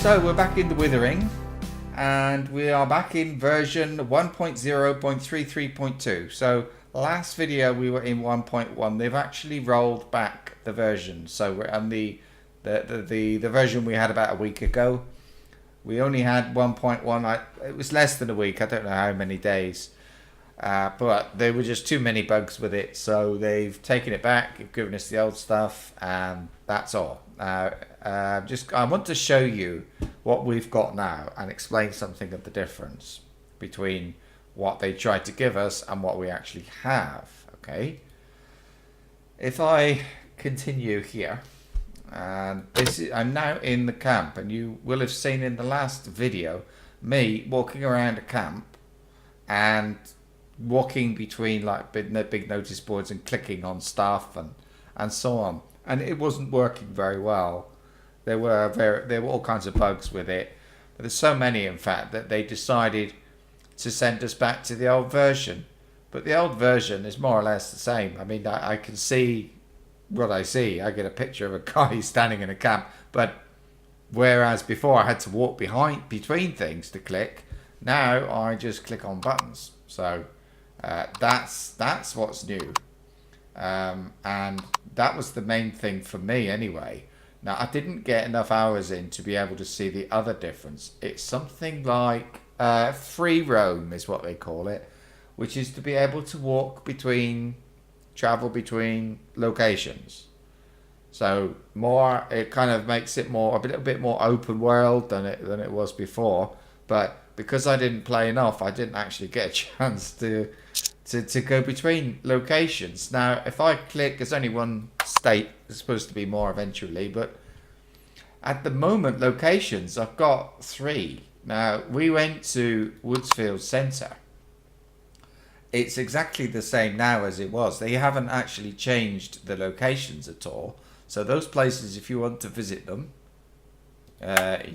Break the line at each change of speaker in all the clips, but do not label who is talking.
So we're back in the Withering, and we are back in version 1.0.33.2. So last video we were in 1.1. They've actually rolled back the version. So we're on the version we had about a week ago. We only had 1.1. It was less than a week. I don't know how many days. But there were just too many bugs with it, so they've taken it back, they've given us the old stuff, and that's all. I want to show you what we've got now and explain something of the difference between what they tried to give us and what we actually have. Okay, if I continue here, and I'm now in the camp, and you will have seen in the last video me walking around a camp and walking between like big notice boards and clicking on stuff and so on, and it wasn't working very well. There were all kinds of bugs with it, but there's so many in fact that they decided to send us back to the old version. But the old version is more or less the same. I mean, I can see what I see. I get a picture of a guy standing in a camp, but whereas before I had to walk between things to click, now I just click on buttons. So that's what's new, and that was the main thing for me anyway. Now I didn't get enough hours in to be able to see the other difference. It's something like free roam is what they call it, which is to be able to travel between locations. So it kind of makes it a little bit more open world than it was before. But because I didn't play enough, I didn't actually get a chance to go between locations. Now, if I click, there's only one state. There's supposed to be more eventually, but at the moment, locations, I've got 3. Now, we went to Woodsfield Centre. It's exactly the same now as it was. They haven't actually changed the locations at all. So those places, if you want to visit them,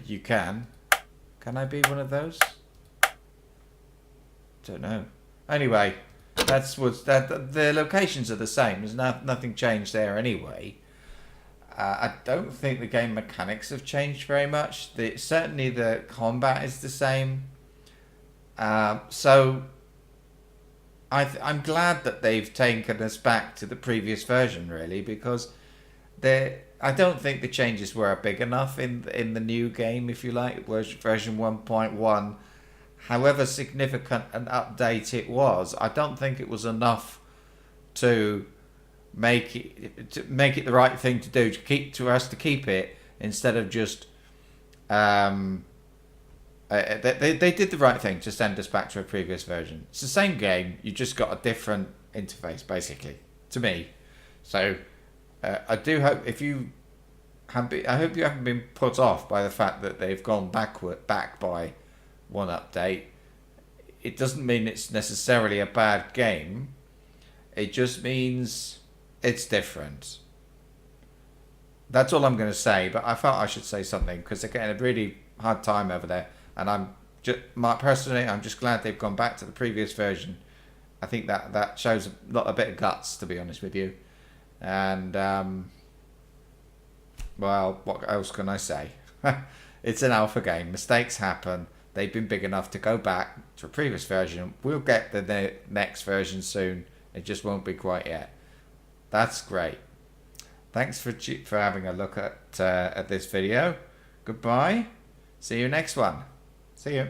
you can. Can I be one of those? Don't know. Anyway, the locations are the same. There's nothing changed there anyway. I don't think the game mechanics have changed very much. Certainly the combat is the same. So I'm glad that they've taken us back to the previous version, really, because I don't think the changes were big enough in the new game, if you like, version 1.1. However significant an update it was, I don't think it was enough to make it the right thing to do, to keep it, instead of just they did the right thing to send us back to a previous version. It's the same game, you just got a different interface, basically, to me. So I do hope I hope you haven't been put off by the fact that they've gone back by one update. It doesn't mean it's necessarily a bad game. It just means it's different. That's all I'm going to say, but I felt I should say something because they're getting a really hard time over there, and I'm just glad they've gone back to the previous version. I think that shows a bit of guts, to be honest with you. And well, what else can I say? It's an alpha game. Mistakes happen. They've been big enough to go back to a previous version. We'll get the next version soon. It just won't be quite yet. That's great. Thanks for having a look at this video. Goodbye. See you next one. See you.